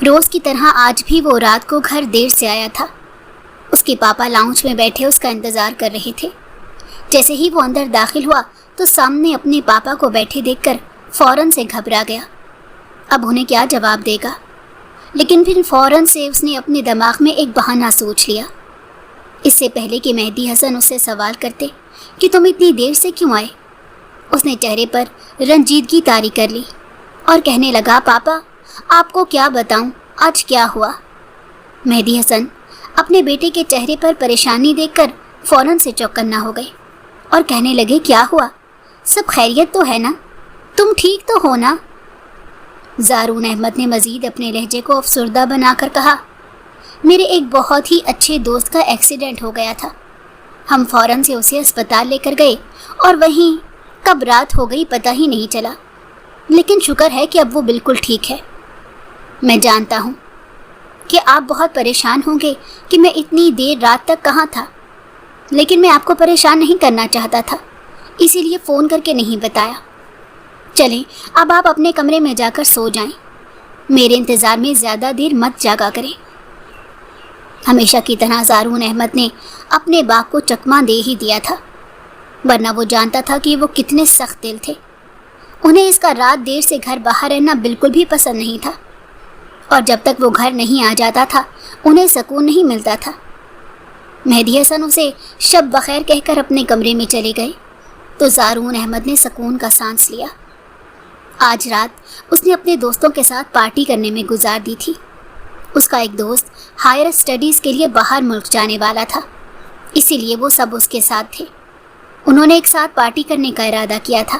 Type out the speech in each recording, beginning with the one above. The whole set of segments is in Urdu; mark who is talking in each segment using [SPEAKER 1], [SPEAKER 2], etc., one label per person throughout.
[SPEAKER 1] روز کی طرح آج بھی وہ رات کو گھر دیر سے آیا تھا۔ اس کے پاپا لاؤنج میں بیٹھے اس کا انتظار کر رہے تھے۔ جیسے ہی وہ اندر داخل ہوا تو سامنے اپنے پاپا کو بیٹھے دیکھ کر فوراً سے گھبرا گیا۔ اب انہیں کیا جواب دے گا؟ لیکن پھر فوراً سے اس نے اپنے دماغ میں ایک بہانہ سوچ لیا۔ اس سے پہلے کہ مہدی حسن اس سے سوال کرتے کہ تم اتنی دیر سے کیوں آئے، اس نے چہرے پر رنجیدگی طاری کر لی اور کہنے لگا، پاپا آپ کو کیا بتاؤں آج کیا ہوا۔ مہدی حسن اپنے بیٹے کے چہرے پر پریشانی دیکھ کر فوراً سے چوکنا ہو گئے اور کہنے لگے، کیا ہوا؟ سب خیریت تو ہے نا؟ تم ٹھیک تو ہو نا؟ زارون احمد نے مزید اپنے لہجے کو افسردہ بنا کر کہا، میرے ایک بہت ہی اچھے دوست کا ایکسیڈنٹ ہو گیا تھا۔ ہم فوراً سے اسے اسپتال لے کر گئے اور وہیں کب رات ہو گئی پتہ ہی نہیں چلا، لیکن شکر ہے کہ اب وہ بالکل ٹھیک ہے۔ میں جانتا ہوں کہ آپ بہت پریشان ہوں گے کہ میں اتنی دیر رات تک کہاں تھا، لیکن میں آپ کو پریشان نہیں کرنا چاہتا تھا، اسی لیے فون کر کے نہیں بتایا۔ چلیں اب آپ اپنے کمرے میں جا کر سو جائیں، میرے انتظار میں زیادہ دیر مت جاگا کریں۔ ہمیشہ کی طرح زارون احمد نے اپنے باپ کو چکمہ دے ہی دیا تھا، ورنہ وہ جانتا تھا کہ وہ کتنے سخت دل تھے۔ انہیں اس کا رات دیر سے گھر باہر رہنا بالکل بھی پسند نہیں تھا، اور جب تک وہ گھر نہیں آ جاتا تھا انہیں سکون نہیں ملتا تھا۔ مہدی حسن اسے شب بخیر کہہ کر اپنے کمرے میں چلے گئے تو زارون احمد نے سکون کا سانس لیا۔ آج رات اس نے اپنے دوستوں کے ساتھ پارٹی کرنے میں گزار دی تھی۔ اس کا ایک دوست ہائر اسٹڈیز کے لیے باہر ملک جانے والا تھا، اسی لیے وہ سب اس کے ساتھ تھے۔ انہوں نے ایک ساتھ پارٹی کرنے کا ارادہ کیا تھا۔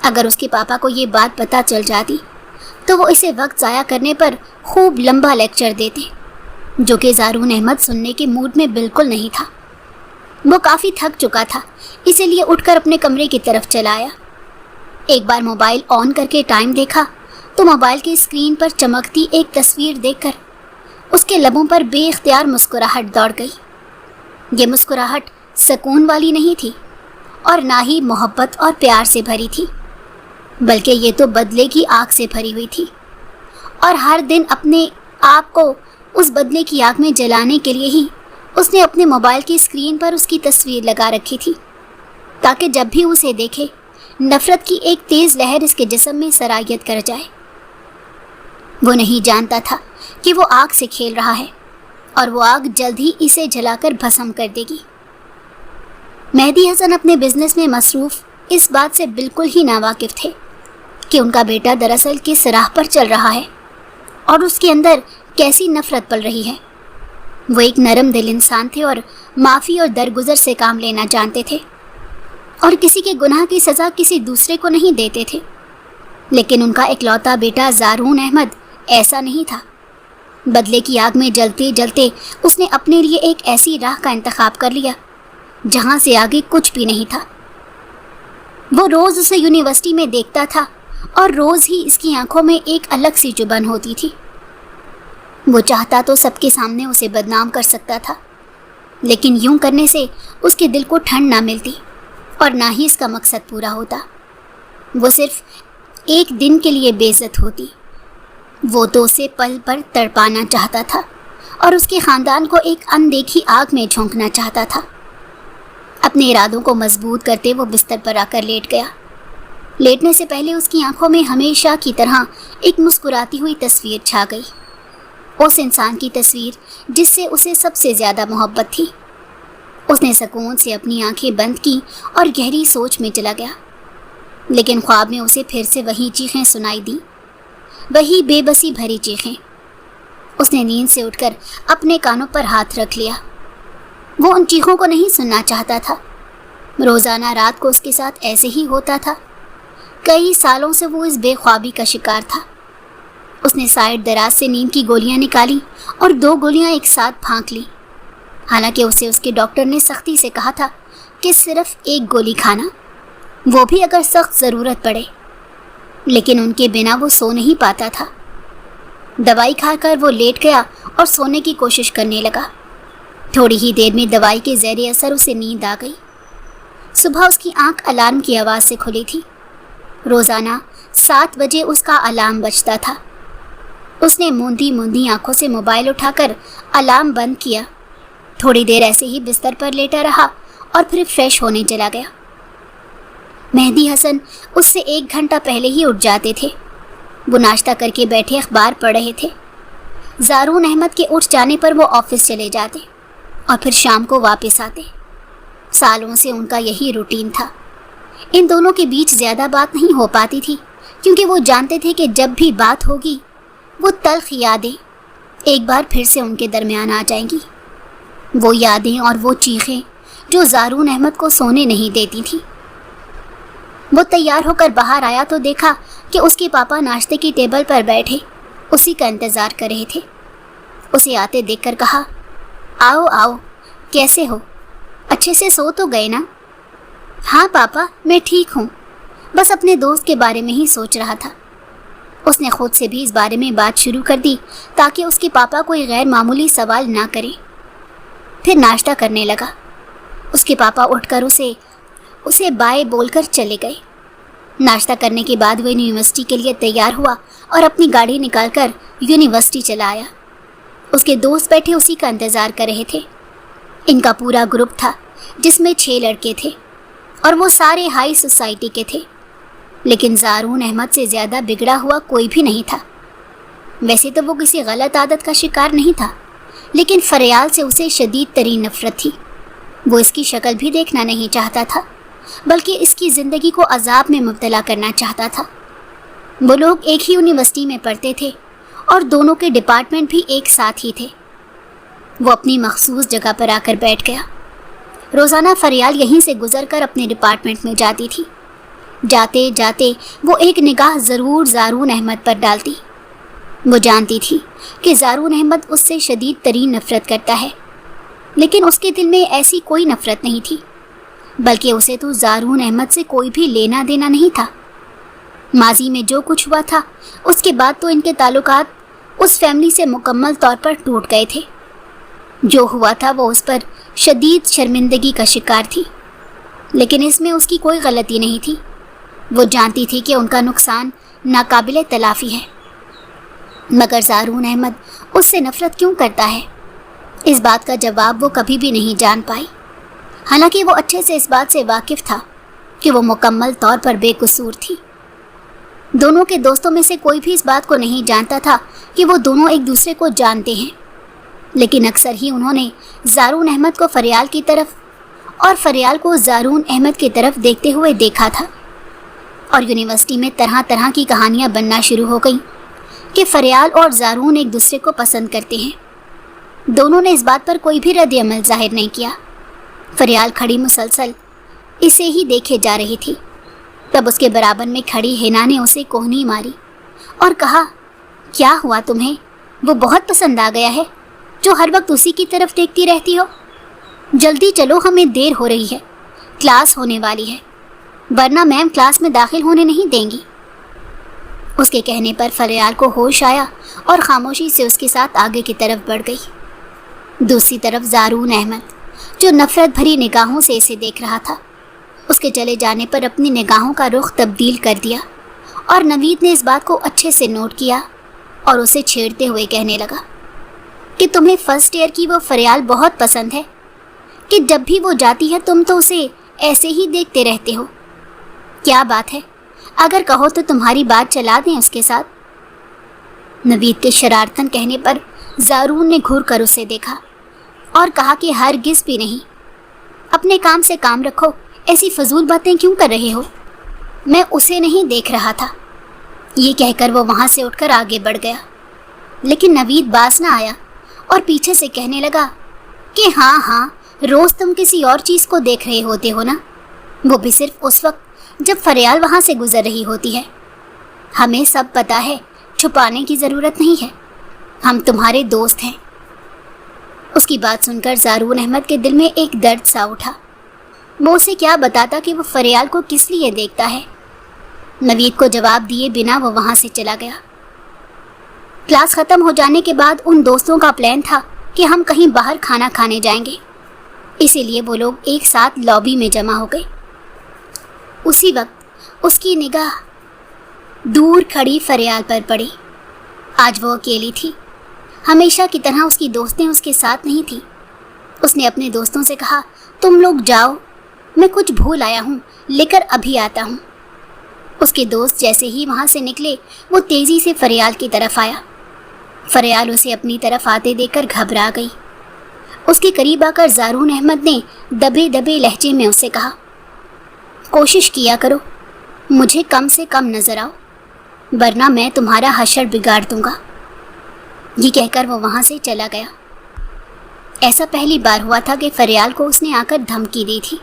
[SPEAKER 1] اگر اس کے پاپا کو یہ بات پتہ چل جاتی تو وہ اسے وقت ضائع کرنے پر خوب لمبا لیکچر دیتے، جو کہ زارون احمد سننے کے موڈ میں بالکل نہیں تھا۔ وہ کافی تھک چکا تھا، اسی لیے اٹھ کر اپنے کمرے کی طرف چلا آیا۔ ایک بار موبائل آن کر کے ٹائم دیکھا تو موبائل کی اسکرین پر چمکتی ایک تصویر دیکھ کر اس کے لبوں پر بے اختیار مسکراہٹ دوڑ گئی۔ یہ مسکراہٹ سکون والی نہیں تھی اور نہ ہی محبت اور پیار سے بھری تھی، بلکہ یہ تو بدلے کی آگ سے بھری ہوئی تھی، اور ہر دن اپنے آپ کو اس بدلے کی آگ میں جلانے کے لیے ہی اس نے اپنے موبائل کی اسکرین پر اس کی تصویر لگا رکھی تھی، تاکہ جب بھی اسے دیکھے نفرت کی ایک تیز لہر اس کے جسم میں سرایت کر جائے۔ وہ نہیں جانتا تھا کہ وہ آگ سے کھیل رہا ہے اور وہ آگ جلد ہی اسے جلا کر بھسم کر دے گی۔ مہدی حسن اپنے بزنس میں مصروف اس بات سے بالکل ہی ناواقف تھے کہ ان کا بیٹا دراصل کس راہ پر چل رہا ہے اور اس کے اندر کیسی نفرت پل رہی ہے۔ وہ ایک نرم دل انسان تھے اور معافی اور درگزر سے کام لینا جانتے تھے، اور کسی کے گناہ کی سزا کسی دوسرے کو نہیں دیتے تھے، لیکن ان کا اکلوتا بیٹا زارون احمد ایسا نہیں تھا۔ بدلے کی آگ میں جلتے جلتے اس نے اپنے لیے ایک ایسی راہ کا انتخاب کر لیا جہاں سے آگے کچھ بھی نہیں تھا۔ وہ روز اسے یونیورسٹی میں دیکھتا تھا اور روز ہی اس کی آنکھوں میں ایک الگ سی چبھن ہوتی تھی۔ وہ چاہتا تو سب کے سامنے اسے بدنام کر سکتا تھا، لیکن یوں کرنے سے اس کے دل کو ٹھنڈ نہ ملتی اور نہ ہی اس کا مقصد پورا ہوتا۔ وہ صرف ایک دن کے لیے بے عزت ہوتی۔ وہ تو اسے پل پر تڑپانا چاہتا تھا اور اس کے خاندان کو ایک اندیکھی آگ میں جھونکنا چاہتا تھا۔ اپنے ارادوں کو مضبوط کرتے وہ بستر پر آ کر لیٹ گیا۔ لیٹنے سے پہلے اس کی آنکھوں میں ہمیشہ کی طرح ایک مسکراتی ہوئی تصویر چھا گئی، اس انسان کی تصویر جس سے اسے سب سے زیادہ محبت تھی۔ اس نے سکون سے اپنی آنکھیں بند کی اور گہری سوچ میں چلا گیا، لیکن خواب میں اسے پھر سے وہی چیخیں سنائی دیں، وہی بے بسی بھری چیخیں۔ اس نے نیند سے اٹھ کر اپنے کانوں پر ہاتھ رکھ لیا۔ وہ ان چیخوں کو نہیں سننا چاہتا تھا۔ روزانہ رات کو اس کے ساتھ ایسے ہی ہوتا تھا۔ کئی سالوں سے وہ اس بے خوابی کا شکار تھا۔ اس نے سائڈ دراز سے نیند کی گولیاں نکالی اور 2 گولیاں ایک ساتھ پھانک لی، حالانکہ اسے اس کے ڈاکٹر نے سختی سے کہا تھا کہ صرف 1 گولی کھانا، وہ بھی اگر سخت ضرورت پڑے، لیکن ان کے بنا وہ سو نہیں پاتا تھا۔ دوائی کھا کر وہ لیٹ گیا اور سونے کی کوشش کرنے لگا۔ تھوڑی ہی دیر میں دوائی کے زیر اثر اسے نیند آ گئی۔ صبح اس کی آنکھ الارم کی آواز سے کھلی تھی۔ روزانہ 7 بجے اس کا الارم بجتا تھا۔ اس نے موندی موندی آنکھوں سے موبائل اٹھا کر الارم بند کیا. تھوڑی دیر ایسے ہی بستر پر لیٹا رہا اور پھر فریش ہونے چلا گیا. مہدی حسن اس سے 1 گھنٹہ پہلے ہی اٹھ جاتے تھے. وہ ناشتہ کر کے بیٹھے اخبار پڑھ رہے تھے. زارون احمد کے اٹھ جانے پر وہ آفس چلے جاتے اور پھر شام کو واپس آتے. سالوں سے ان کا یہی روٹین تھا. ان دونوں کے بیچ زیادہ بات نہیں ہو پاتی تھی کیونکہ وہ جانتے تھے کہ جب بھی بات ہوگی وہ تلخ یادیں ایک بار پھر سے ان کے درمیان آ جائیں گی. وہ یادیں اور وہ چیخیں جو زارون احمد کو سونے نہیں دیتی تھیں. وہ تیار ہو کر باہر آیا تو دیکھا کہ اس کے پاپا ناشتے کی ٹیبل پر بیٹھے اسی کا انتظار کر رہے تھے. اسے آتے دیکھ کر کہا, آؤ آؤ, کیسے ہو؟ اچھے سے سو تو گئے نا؟ ہاں پاپا, میں ٹھیک ہوں, بس اپنے دوست کے بارے میں ہی سوچ رہا تھا. اس نے خود سے بھی اس بارے میں بات شروع کر دی تاکہ اس کے پاپا کوئی غیر معمولی سوال نہ کریں. پھر ناشتہ کرنے لگا. اس کے پاپا اٹھ کر اسے بائے بول کر چلے گئے. ناشتہ کرنے کے بعد وہ یونیورسٹی کے لیے تیار ہوا اور اپنی گاڑی نکال کر یونیورسٹی چلا آیا. اس کے دوست بیٹھے اسی کا انتظار کر رہے تھے. ان کا پورا گروپ تھا جس میں 6 لڑکے تھے اور وہ سارے ہائی سوسائٹی کے تھے. لیکن زارون احمد سے زیادہ بگڑا ہوا کوئی بھی نہیں تھا. ویسے تو وہ کسی غلط عادت کا شکار نہیں تھا, لیکن فریال سے اسے شدید ترین نفرت تھی. وہ اس کی شکل بھی دیکھنا نہیں چاہتا تھا بلکہ اس کی زندگی کو عذاب میں مبتلا کرنا چاہتا تھا. وہ لوگ ایک ہی یونیورسٹی میں پڑھتے تھے اور دونوں کے ڈپارٹمنٹ بھی ایک ساتھ ہی تھے. وہ اپنی مخصوص جگہ پر آ کر بیٹھ گیا. روزانہ فریال یہیں سے گزر کر اپنے ڈپارٹمنٹ میں جاتی تھی. جاتے جاتے وہ ایک نگاہ ضرور زارون احمد پر ڈالتی. وہ جانتی تھی کہ زارون احمد اس سے شدید ترین نفرت کرتا ہے, لیکن اس کے دل میں ایسی کوئی نفرت نہیں تھی, بلکہ اسے تو زارون احمد سے کوئی بھی لینا دینا نہیں تھا. ماضی میں جو کچھ ہوا تھا اس کے بعد تو ان کے تعلقات اس فیملی سے مکمل طور پر ٹوٹ گئے تھے. جو ہوا تھا وہ اس پر شدید شرمندگی کا شکار تھی, لیکن اس میں اس کی کوئی غلطی نہیں تھی. وہ جانتی تھی کہ ان کا نقصان ناقابل تلافی ہے. مگر زارون احمد اس سے نفرت کیوں کرتا ہے, اس بات کا جواب وہ کبھی بھی نہیں جان پائی. حالانکہ وہ اچھے سے اس بات سے واقف تھا کہ وہ مکمل طور پر بے قصور تھی. دونوں کے دوستوں میں سے کوئی بھی اس بات کو نہیں جانتا تھا کہ وہ دونوں ایک دوسرے کو جانتے ہیں, لیکن اکثر ہی انہوں نے زارون احمد کو فریال کی طرف اور فریال کو زارون احمد کی طرف دیکھتے ہوئے دیکھا تھا. اور یونیورسٹی میں طرح طرح کی کہانیاں بننا شروع ہو گئیں کہ فریال اور زارون ایک دوسرے کو پسند کرتے ہیں. دونوں نے اس بات پر کوئی بھی رد عمل ظاہر نہیں کیا. فریال کھڑی مسلسل اسے ہی دیکھے جا رہی تھی. تب اس کے برابر میں کھڑی حنا نے اسے کوہنی ماری اور کہا, کیا ہوا تمہیں؟ وہ بہت پسند آ گیا ہے جو ہر وقت اسی کی طرف دیکھتی رہتی ہو. جلدی چلو, ہمیں دیر ہو رہی ہے, کلاس ہونے والی ہے, ورنہ میم کلاس میں داخل ہونے نہیں دیں گی. اس کے کہنے پر فریال کو ہوش آیا اور خاموشی سے اس کے ساتھ آگے کی طرف بڑھ گئی. دوسری طرف زارون احمد جو نفرت بھری نگاہوں سے اسے دیکھ رہا تھا, اس کے چلے جانے پر اپنی نگاہوں کا رخ تبدیل کر دیا اور نوید نے اس بات کو اچھے سے نوٹ کیا اور اسے چھیڑتے ہوئے کہنے لگا کہ تمہیں فرسٹ ایئر کی وہ فریال بہت پسند ہے کہ جب بھی وہ جاتی ہے تم تو اسے ایسے ہی دیکھتے رہتے ہو. کیا بات ہے, اگر کہو تو تمہاری بات چلا دیں اس کے ساتھ. نوید کے شرارتن کہنے پر زارون نے گھور کر اسے دیکھا اور کہا کہ ہرگز بھی نہیں, اپنے کام سے کام رکھو, ایسی فضول باتیں کیوں کر رہے ہو؟ میں اسے نہیں دیکھ رہا تھا. یہ کہہ کر وہ وہاں سے اٹھ کر آگے بڑھ گیا, لیکن نوید باز نہ آیا اور پیچھے سے کہنے لگا کہ ہاں روز تم کسی اور چیز کو دیکھ رہے ہوتے ہو نا, وہ بھی صرف اس وقت جب فریال وہاں سے گزر رہی ہوتی ہے. ہمیں سب پتہ ہے, چھپانے کی ضرورت نہیں ہے, ہم تمہارے دوست ہیں. اس کی بات سن کر زارون احمد کے دل میں ایک درد سا اٹھا. وہ اسے کیا بتاتا کہ وہ فریال کو کس لیے دیکھتا ہے. نوید کو جواب دیے بنا وہ وہاں سے چلا گیا. کلاس ختم ہو جانے کے بعد ان دوستوں کا پلان تھا کہ ہم کہیں باہر کھانا کھانے جائیں گے, اسی لیے وہ لوگ ایک ساتھ لابی میں جمع ہو گئے. اسی وقت اس کی نگاہ دور کھڑی فریال پر پڑی. آج وہ اکیلی تھی۔ ہمیشہ کی طرح اس کی دوستیں اس کے ساتھ نہیں تھیں۔ اس نے اپنے دوستوں سے کہا، تم لوگ جاؤ، میں کچھ بھول آیا ہوں، لے کر ابھی آتا ہوں۔ اس کے دوست جیسے ہی وہاں سے نکلے وہ تیزی سے فریال کی طرف آیا۔ فریال اسے اپنی طرف آتے دیکھ کر گھبرا گئی۔ اس کے قریب آ کر زارون احمد نے دبے دبے لہجے میں اسے کہا، کوشش کیا کرو مجھے کم سے کم نظر آؤ، ورنہ میں تمہارا حشر بگاڑ دوں گا۔ یہ کہہ کر وہ وہاں سے چلا گیا۔ ایسا پہلی بار ہوا تھا کہ فریال کو اس نے آ کر دھمکی دی تھی۔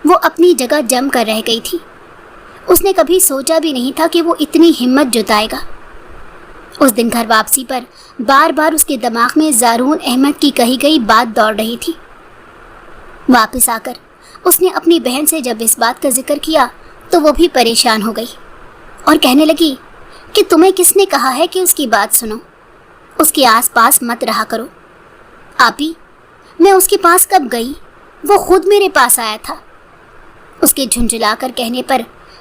[SPEAKER 1] وہ اپنی جگہ جم کر رہ گئی تھی۔ اس نے کبھی سوچا بھی نہیں تھا کہ وہ اتنی ہمت جتائے گا۔ اس دن گھر واپسی پر بار بار اس کے دماغ میں زارون احمد کی کہی گئی بات دوڑ رہی تھی۔ واپس آ کر اس نے اپنی بہن سے جب اس بات کا ذکر کیا تو وہ بھی پریشان ہو گئی اور کہنے لگی کہ تمہیں کس نے کہا ہے کہ اس کی بات سنو، اس کے آس پاس مت رہا کرو۔ آپی، میں اس کے پاس کب گئی؟ وہ خود میرے پاس آیا تھا۔ اس کے جھنجھلا کر کہنے پر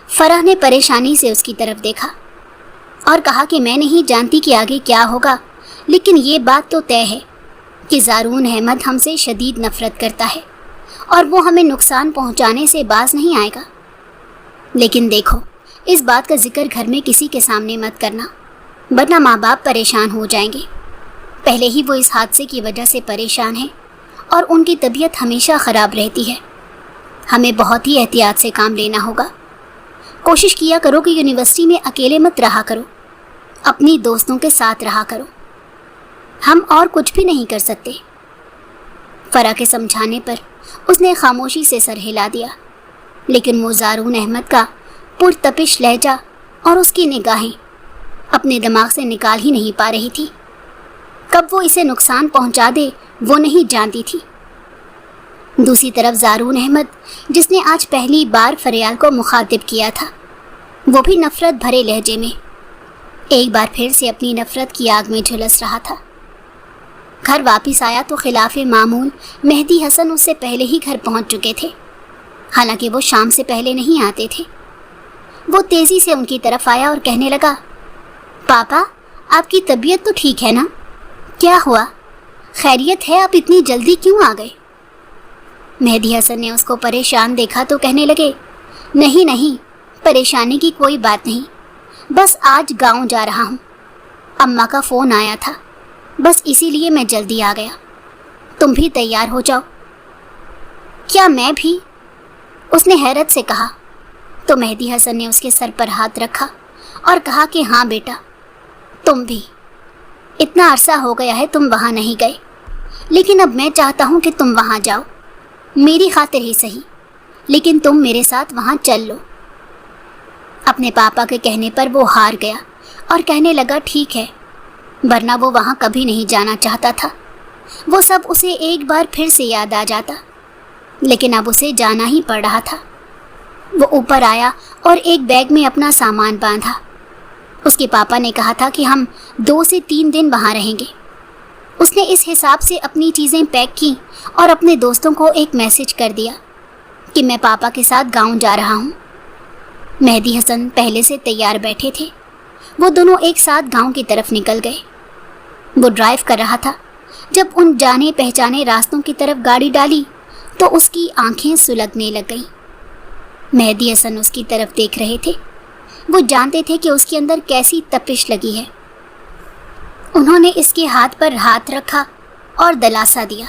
[SPEAKER 1] فرح نے پریشانی سے اس کی طرف دیکھا اور کہا کہ میں نہیں جانتی کہ آگے کیا ہوگا، لیکن یہ بات تو طے ہے کہ زارون احمد ہم سے شدید نفرت کرتا ہے اور وہ ہمیں نقصان پہنچانے سے باز نہیں آئے گا۔ لیکن دیکھو، اس بات کا ذکر گھر میں کسی کے سامنے مت کرنا، ورنہ ماں باپ پریشان ہو جائیں گے۔ پہلے ہی وہ اس حادثے کی وجہ سے پریشان ہیں اور ان کی طبیعت ہمیشہ خراب رہتی ہے۔ ہمیں بہت ہی احتیاط سے کام لینا ہوگا۔ کوشش کیا کرو کہ یونیورسٹی میں اکیلے مت رہا کرو، اپنی دوستوں کے ساتھ رہا کرو۔ ہم اور کچھ بھی نہیں کر سکتے۔ فرح کے سمجھانے پر اس نے خاموشی سے سر ہلا دیا، لیکن وہ زارون احمد کا پرتپش لہجہ اور اس کی نگاہیں اپنے دماغ سے نکال ہی نہیں پا رہی تھی۔ کب وہ اسے نقصان پہنچا دے وہ نہیں جانتی تھی۔ دوسری طرف زارون احمد، جس نے آج پہلی بار فریال کو مخاطب کیا تھا، وہ بھی نفرت بھرے لہجے میں ایک بار پھر سے اپنی نفرت کی آگ میں جھلس رہا تھا۔ گھر واپس آیا تو خلاف معمول مہدی حسن اس سے پہلے ہی گھر پہنچ چکے تھے، حالانکہ وہ شام سے پہلے نہیں آتے تھے۔ وہ تیزی سے ان کی طرف آیا اور کہنے لگا، پاپا، آپ کی طبیعت تو ٹھیک ہے نا؟ کیا ہوا؟ خیریت ہے؟ آپ اتنی جلدی کیوں آ گئے؟ مہدی حسن نے اس کو پریشان دیکھا تو کہنے لگے، نہیں، پریشانی کی کوئی بات نہیں، بس آج گاؤں جا رہا ہوں، اماں کا فون آیا تھا، بس اسی لیے میں جلدی آ گیا۔ تم بھی تیار ہو جاؤ۔ کیا میں بھی؟ اس نے حیرت سے کہا۔ تو مہدی حسن نے اس کے سر پر ہاتھ رکھا اور کہا کہ ہاں بیٹا، تم بھی۔ اتنا عرصہ ہو گیا ہے تم وہاں نہیں گئے، لیکن اب میں چاہتا ہوں کہ تم وہاں جاؤ، میری خاطر ہی صحیح، لیکن تم میرے ساتھ وہاں چل لو۔ اپنے پاپا کے کہنے پر وہ ہار گیا اور کہنے لگا ٹھیک ہے، ورنہ وہ وہاں کبھی نہیں جانا چاہتا تھا۔ وہ سب اسے ایک بار پھر سے یاد آ جاتا، لیکن اب اسے جانا ہی پڑ رہا تھا۔ وہ اوپر آیا اور ایک بیگ میں اپنا سامان باندھا۔ اس کے پاپا نے کہا تھا کہ ہم 2 سے 3 دن وہاں رہیں گے۔ اس نے اس حساب سے اپنی چیزیں پیک کی اور اپنے دوستوں کو ایک میسج کر دیا کہ میں پاپا کے ساتھ گاؤں جا رہا ہوں۔ مہدی حسن پہلے سے تیار بیٹھے تھے۔ وہ دونوں ایک ساتھ گاؤں کی طرف نکل گئے۔ وہ ڈرائیو کر رہا تھا۔ جب ان جانے پہچانے راستوں کی طرف گاڑی ڈالی تو اس کی آنکھیں سلگنے لگ گئیں۔ مہدی حسن اس کی طرف دیکھ رہے تھے۔ وہ جانتے تھے کہ اس کے اندر کیسی تپش لگی ہے۔ انہوں نے اس کے ہاتھ پر ہاتھ رکھا اور دلاسا دیا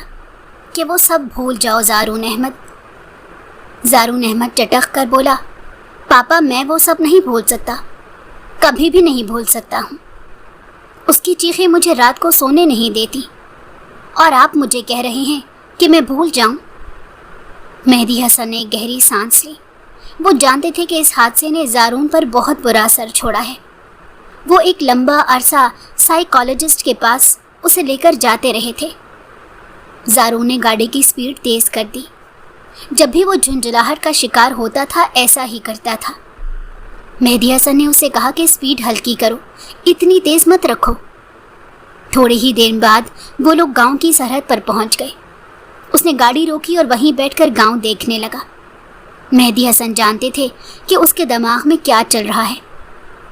[SPEAKER 1] کہ وہ سب بھول جاؤ زارون احمد۔ زارون احمد چٹک کر بولا، پاپا میں وہ سب نہیں بھول سکتا، کبھی بھی نہیں بھول سکتا ہوں۔ اس کی چیخیں مجھے رات کو سونے نہیں دیتی، اور آپ مجھے کہہ رہے ہیں کہ میں بھول جاؤں۔ مہدی حسن نے گہری سانس لی۔ وہ جانتے تھے کہ اس حادثے نے زارون پر بہت برا اثر چھوڑا ہے۔ وہ ایک لمبا عرصہ سائیکالوجسٹ کے پاس اسے لے کر جاتے رہے تھے۔ زارون نے گاڑی کی سپیڈ تیز کر دی۔ جب بھی وہ جھنجھلاہٹ کا شکار ہوتا تھا ایسا ہی کرتا تھا۔ مہدی حسن نے اسے کہا کہ سپیڈ ہلکی کرو، اتنی تیز مت رکھو۔ تھوڑی ہی دیر بعد وہ لوگ گاؤں کی سرحد پر پہنچ گئے۔ اس نے گاڑی روکی اور وہیں بیٹھ کر گاؤں دیکھنے لگا۔ مہدی حسن جانتے تھے کہ اس کے دماغ میں کیا چل رہا ہے۔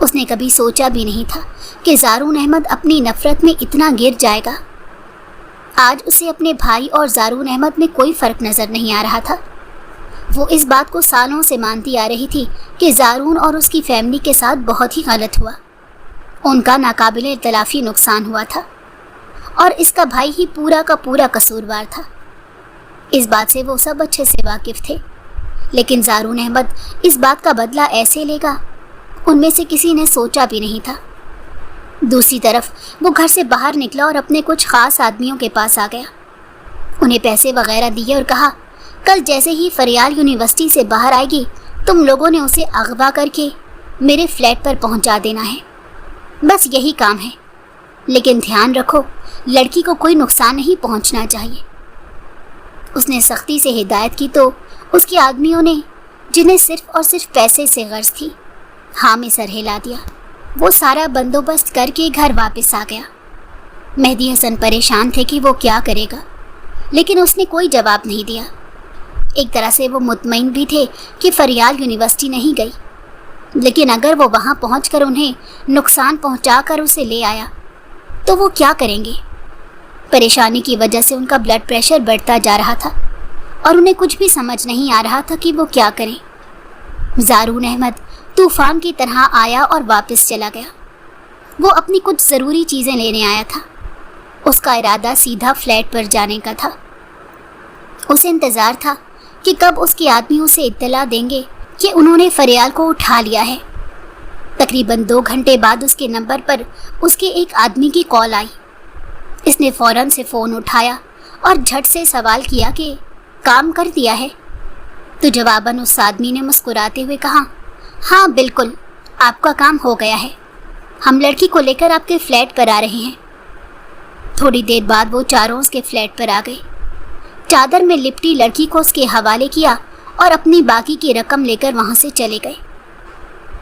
[SPEAKER 1] اس نے کبھی سوچا بھی نہیں تھا کہ زارون احمد اپنی نفرت میں اتنا گر جائے گا۔ آج اسے اپنے بھائی اور زارون احمد میں کوئی فرق نظر نہیں آ رہا تھا۔ وہ اس بات کو سالوں سے مانتی آ رہی تھی کہ زارون اور اس کی فیملی کے ساتھ بہت ہی غلط ہوا، ان کا ناقابل تلافی نقصان ہوا تھا، اور اس کا بھائی ہی پورا کا پورا قصوروار تھا۔ اس بات سے وہ سب اچھے سے واقف تھے، لیکن زارون احمد اس بات کا بدلہ ایسے لے گا، ان میں سے کسی نے سوچا بھی نہیں تھا۔ دوسری طرف وہ گھر سے باہر نکلا اور اپنے کچھ خاص آدمیوں کے پاس آ گیا، انہیں پیسے وغیرہ دیے اور کہا، کل جیسے ہی فریال یونیورسٹی سے باہر آئے گی تم لوگوں نے اسے اغوا کر کے میرے فلیٹ پر پہنچا دینا ہے، بس یہی کام ہے، لیکن دھیان رکھو لڑکی کو کوئی نقصان نہیں پہنچنا چاہیے۔ اس نے سختی سے ہدایت کی تو اس کے آدمیوں نے، جنہیں صرف اور صرف پیسے سے غرض تھی، ہاں میں سر ہلا دیا۔ وہ سارا بندوبست کر کے گھر واپس آ گیا۔ مہدی حسن پریشان تھے کہ وہ کیا کرے گا، لیکن اس نے کوئی جواب نہیں دیا۔ ایک طرح سے وہ مطمئن بھی تھے کہ فریال یونیورسٹی نہیں گئی، لیکن اگر وہ وہاں پہنچ کر انہیں نقصان پہنچا کر اسے لے آیا تو وہ کیا کریں گے؟ پریشانی کی وجہ سے ان کا بلڈ پریشر بڑھتا جا رہا تھا اور انہیں کچھ بھی سمجھ نہیں آ رہا تھا کہ وہ کیا کریں۔ زارون احمد طوفان کی طرح آیا اور واپس چلا گیا۔ وہ اپنی کچھ ضروری چیزیں لینے آیا تھا، اس کا ارادہ سیدھا فلیٹ پر جانے کا تھا۔ اسے انتظار تھا کہ کب اس کے آدمی اسے اطلاع دیں گے کہ انہوں نے فریال کو اٹھا لیا ہے۔ تقریباً 2 گھنٹے بعد اس کے نمبر پر اس کے ایک آدمی کی کال آئی۔ اس نے فوراً سے فون اٹھایا اور جھٹ سے سوال کیا کہ کام کر دیا ہے؟ تو جواباً اس آدمی نے مسکراتے ہوئے کہا، ہاں بالکل، آپ کا کام ہو گیا ہے، ہم لڑکی کو لے کر آپ کے فلیٹ پر آ رہے ہیں۔ تھوڑی دیر بعد وہ چاروں اس کے فلیٹ پر آ گئے، چادر میں لپٹی لڑکی کو اس کے حوالے کیا اور اپنی باقی کی رقم لے کر وہاں سے چلے گئے۔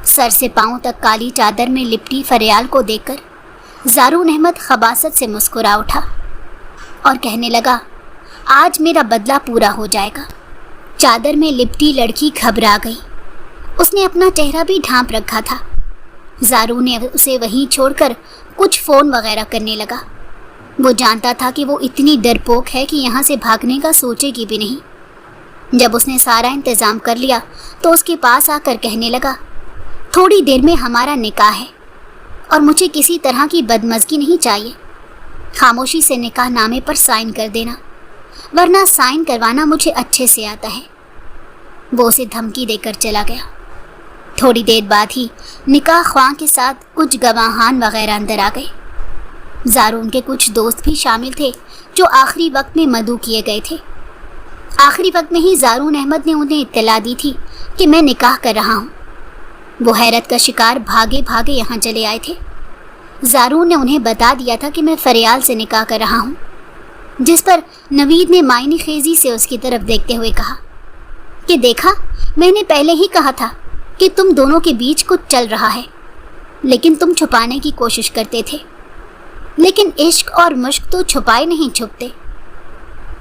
[SPEAKER 1] سر سے پاؤں تک کالی چادر میں لپٹی فریال کو دیکھ کر زارون احمد خباثت سے مسکرا اٹھا اور کہنے لگا، آج میرا بدلہ پورا ہو جائے گا۔ چادر میں لپٹی لڑکی گھبرا گئی، اس نے اپنا چہرہ بھی ڈھانپ رکھا تھا۔ زارون نے اسے وہیں چھوڑ کر کچھ فون وغیرہ کرنے لگا۔ وہ جانتا تھا کہ وہ اتنی ڈرپوک ہے کہ یہاں سے بھاگنے کا سوچے گی بھی نہیں۔ جب اس نے سارا انتظام کر لیا تو اس کے پاس آ کر کہنے لگا، تھوڑی دیر میں ہمارا نکاح ہے اور مجھے کسی طرح کی بدمزگی نہیں چاہیے۔ خاموشی سے نکاح نامے پر سائن کر دینا، ورنہ سائن کروانا مجھے اچھے سے آتا ہے۔ وہ اسے دھمکی دے کر چلا گیا۔ تھوڑی دیر بعد ہی نکاح خواں کے ساتھ کچھ گواہان وغیرہ اندر آ گئے۔ زارون کے کچھ دوست بھی شامل تھے جو آخری وقت میں مدعو کیے گئے تھے۔ آخری وقت میں ہی زارون احمد نے انہیں اطلاع دی تھی کہ میں نکاح کر رہا ہوں۔ وہ حیرت کا شکار بھاگے بھاگے یہاں چلے آئے تھے۔ زارون نے انہیں بتا دیا تھا کہ میں فریال سے نکاح کر رہا ہوں، جس پر نوید نے معنی خیزی سے اس کی طرف دیکھتے ہوئے کہا کہ دیکھا، میں نے پہلے ہی کہا تھا کہ تم دونوں کے بیچ کچھ چل رہا ہے، لیکن تم چھپانے کی کوشش کرتے تھے، لیکن عشق اور مشق تو چھپائے نہیں چھپتے۔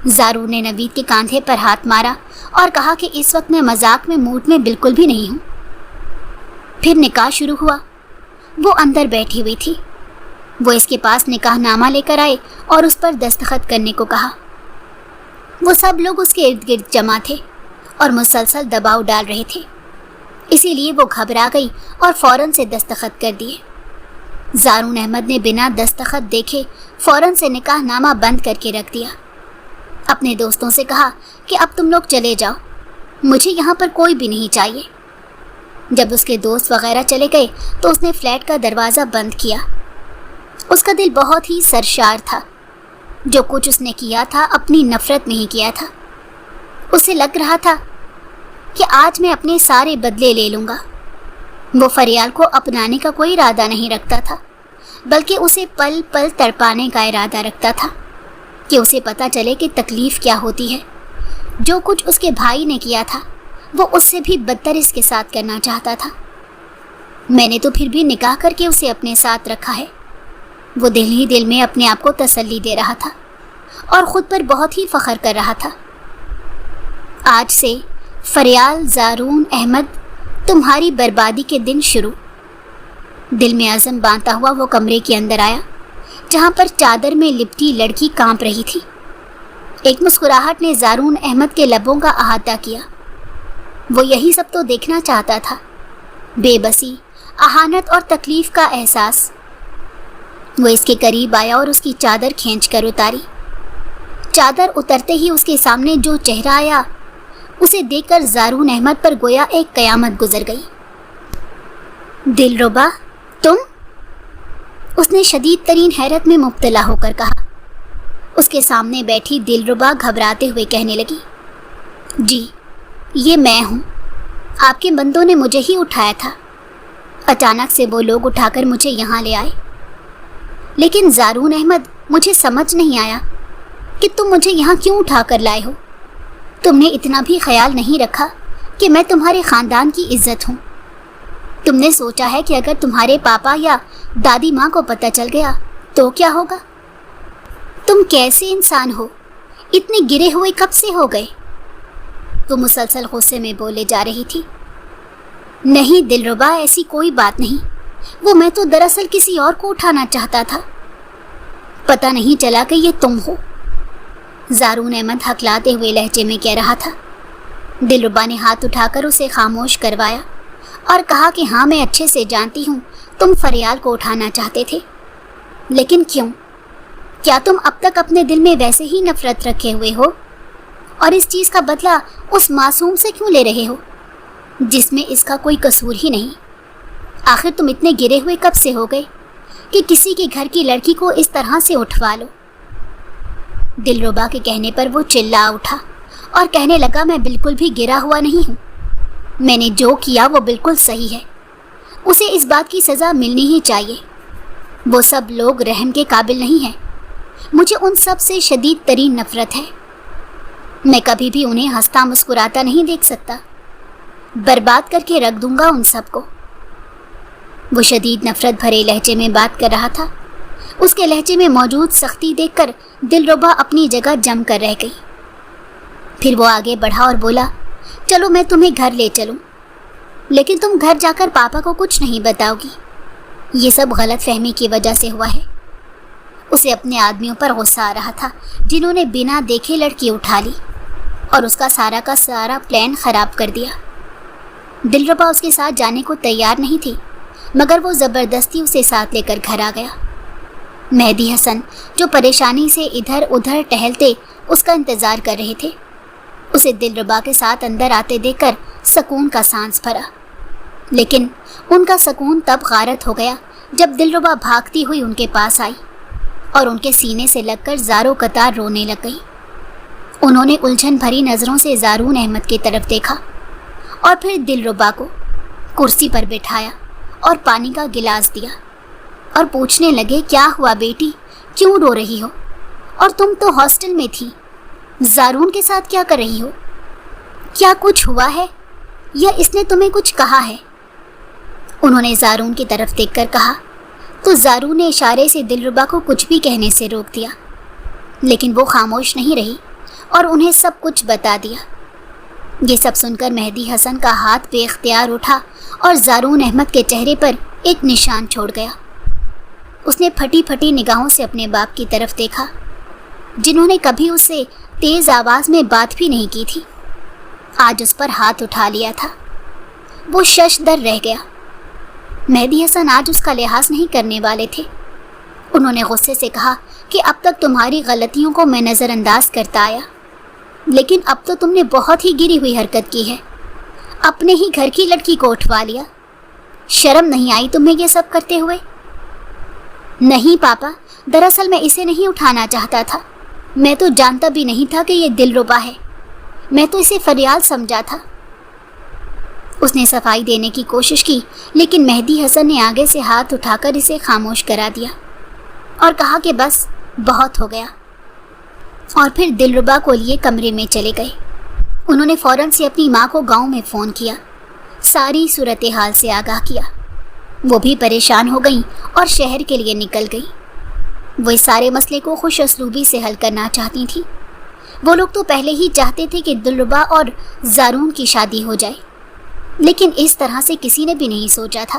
[SPEAKER 1] زارون نے نوید کے کاندھے پر ہاتھ مارا اور کہا کہ اس وقت میں مذاق میں موڈ میں بالکل بھی نہیں ہوں۔ پھر نکاح شروع ہوا۔ وہ اندر بیٹھی ہوئی تھی۔ وہ اس کے پاس نکاح نامہ لے کر آئے اور اس پر دستخط کرنے کو کہا۔ وہ سب لوگ اس کے ارد گرد جمع تھے اور مسلسل دباؤ ڈال رہے تھے، اسی لیے وہ گھبرا گئی اور فوراً سے دستخط کر دیے۔ زارون احمد نے بنا دستخط دیکھے فوراً سے نکاح نامہ بند کر کے رکھ دیا۔ اپنے دوستوں سے کہا کہ اب تم لوگ چلے جاؤ، مجھے یہاں پر کوئی بھی نہیں چاہیے۔ جب اس کے دوست وغیرہ چلے گئے تو اس نے فلیٹ کا دروازہ بند کیا۔ اس کا دل بہت ہی سرشار تھا۔ جو کچھ اس نے کیا تھا اپنی نفرت میں ہی کیا تھا۔ اسے لگ رہا تھا کہ آج میں اپنے سارے بدلے لے لوں گا۔ وہ فریال کو اپنانے کا کوئی ارادہ نہیں رکھتا تھا، بلکہ اسے پل پل تڑپانے کا ارادہ رکھتا تھا کہ اسے پتہ چلے کہ تکلیف کیا ہوتی ہے۔ جو کچھ اس کے بھائی نے کیا تھا وہ اس سے بھی بدتر اس کے ساتھ کرنا چاہتا تھا۔ میں نے تو پھر بھی نکاح کر کے اسے اپنے ساتھ رکھا ہے۔ وہ دل ہی دل میں اپنے آپ کو تسلی دے رہا تھا اور خود پر بہت ہی فخر کر رہا تھا۔ آج سے فریال، زارون احمد، تمہاری بربادی کے دن شروع۔ دل میں عزم باندھتا ہوا وہ کمرے کے اندر آیا جہاں پر چادر میں لپٹی لڑکی کانپ رہی تھی۔ ایک مسکراہٹ نے زارون احمد کے لبوں کا احاطہ کیا۔ وہ یہی سب تو دیکھنا چاہتا تھا، بے بسی، اہانت اور تکلیف کا احساس۔ وہ اس کے قریب آیا اور اس کی چادر کھینچ کر اتاری۔ چادر اترتے ہی اس کے سامنے جو چہرہ آیا اسے دیکھ کر زارون احمد پر گویا ایک قیامت گزر گئی۔ دلربا، تم؟ اس نے شدید ترین حیرت میں مبتلا ہو کر کہا۔ اس کے سامنے بیٹھی دلربا گھبراتے ہوئے کہنے لگی، جی یہ میں ہوں، آپ کے بندوں نے مجھے ہی اٹھایا تھا۔ اچانک سے وہ لوگ اٹھا کر مجھے یہاں لے آئے، لیکن زارون احمد مجھے سمجھ نہیں آیا کہ تم مجھے یہاں کیوں اٹھا کر لائے ہو۔ تم نے اتنا بھی خیال نہیں رکھا کہ میں تمہارے خاندان کی عزت ہوں۔ تم نے سوچا ہے کہ اگر تمہارے پاپا یا دادی ماں کو پتہ چل گیا تو کیا ہوگا؟ تم کیسے انسان ہو؟ اتنے گرے ہوئے کب سے ہو گئے؟ وہ مسلسل غصے میں بولے جا رہی تھی۔ نہیں دلربا، ایسی کوئی بات نہیں، وہ میں تو دراصل کسی اور کو اٹھانا چاہتا تھا، پتہ نہیں چلا کہ یہ تم ہو، زارون احمد ہکلاتے ہوئے لہجے میں کہہ رہا تھا۔ دلربا نے ہاتھ اٹھا کر اسے خاموش کروایا اور کہا کہ ہاں میں اچھے سے جانتی ہوں تم فریال کو اٹھانا چاہتے تھے، لیکن کیوں؟ کیا تم اب تک اپنے دل میں ویسے ہی نفرت رکھے ہوئے ہو؟ اور اس چیز کا بدلہ اس معصوم سے کیوں لے رہے ہو جس میں اس کا کوئی قصور ہی نہیں؟ آخر تم اتنے گرے ہوئے کب سے ہو گئے کہ کسی کے گھر کی لڑکی کو اس طرح سے اٹھوا لو؟ دلربا کے کہنے پر وہ چلا اٹھا اور کہنے لگا، میں بالکل بھی گرا ہوا نہیں ہوں، میں نے جو کیا وہ بالکل صحیح ہے، اسے اس بات کی سزا ملنی ہی چاہیے۔ وہ سب لوگ رحم کے قابل نہیں ہیں، مجھے ان سب سے شدید ترین نفرت ہے، میں کبھی بھی انہیں ہنستا مسکراتا نہیں دیکھ سکتا، برباد کر کے رکھ دوں گا ان سب کو۔ وہ شدید نفرت بھرے لہجے میں بات کر رہا تھا۔ اس کے لہجے میں موجود سختی دیکھ کر دلربا اپنی جگہ جم کر رہ گئی۔ پھر وہ آگے بڑھا اور بولا، چلو میں تمہیں گھر لے چلوں، لیکن تم گھر جا کر پاپا کو کچھ نہیں بتاؤ گی، یہ سب غلط فہمی کی وجہ سے ہوا ہے۔ اسے اپنے آدمیوں پر غصہ آ رہا تھا جنہوں نے بنا دیکھے لڑکی اٹھا لی اور اس کا سارا پلان خراب کر دیا۔ دلربا اس کے ساتھ جانے کو تیار نہیں تھی، مگر وہ زبردستی اسے ساتھ لے کر گھر آ گیا۔ مہدی حسن جو پریشانی سے ادھر ادھر ٹہلتے اس کا انتظار کر رہے تھے، اسے دلربا کے ساتھ اندر آتے دیکھ کر سکون کا سانس بھرا، لیکن ان کا سکون تب غارت ہو گیا جب دلربا بھاگتی ہوئی ان کے پاس آئی اور ان کے سینے سے لگ کر زاروں قطار رونے لگ گئی۔ انہوں نے الجھن بھری نظروں سے زارون احمد کی طرف دیکھا اور پھر دلربا کو کرسی پر بٹھایا اور پانی کا گلاس دیا اور پوچھنے لگے، کیا ہوا بیٹی، کیوں رو رہی ہو؟ اور تم تو ہاسٹل میں تھی، زارون کے ساتھ کیا کر رہی ہو؟ کیا کچھ ہوا ہے یا اس نے تمہیں کچھ کہا ہے؟ انہوں نے زارون کی طرف دیکھ کر کہا تو زارون نے اشارے سے دلربا کو کچھ بھی کہنے سے روک دیا، لیکن وہ خاموش نہیں رہی اور انہیں سب کچھ بتا دیا۔ یہ سب سن کر مہدی حسن کا ہاتھ بے اختیار اٹھا اور زارون احمد کے چہرے پر ایک نشان چھوڑ گیا۔ اس نے پھٹی پھٹی نگاہوں سے اپنے باپ کی طرف دیکھا، جنہوں نے کبھی اس سے تیز آواز میں بات بھی نہیں کی تھی، آج اس پر ہاتھ اٹھا لیا تھا۔ وہ شش در رہ گیا۔ مہدی حسن آج اس کا لحاظ نہیں کرنے والے تھے۔ انہوں نے غصے سے کہا کہ اب تک تمہاری غلطیوں کو میں نظر انداز کرتا آیا، لیکن اب تو تم نے بہت ہی گری ہوئی حرکت کی ہے، اپنے ہی گھر کی لڑکی کو اٹھوا لیا، شرم نہیں آئی تمہیں یہ سب کرتے ہوئے؟ نہیں پاپا، دراصل میں اسے نہیں اٹھانا چاہتا تھا، میں تو جانتا بھی نہیں تھا کہ یہ دلربا ہے، میں تو اسے فریال سمجھا تھا۔ اس نے صفائی دینے کی کوشش کی، لیکن مہدی حسن نے آگے سے ہاتھ اٹھا کر اسے خاموش کرا دیا اور کہا کہ بس بہت ہو گیا، اور پھر دلربا کو لیے کمرے میں چلے گئے۔ انہوں نے فوراً سے اپنی ماں کو گاؤں میں فون کیا، ساری صورتحال سے آگاہ کیا۔ وہ بھی پریشان ہو گئیں اور شہر کے لیے نکل گئیں۔ وہ اس سارے مسئلے کو خوش اسلوبی سے حل کرنا چاہتی تھیں۔ وہ لوگ تو پہلے ہی چاہتے تھے کہ دلربا اور زارون کی شادی ہو جائے، لیکن اس طرح سے کسی نے بھی نہیں سوچا تھا۔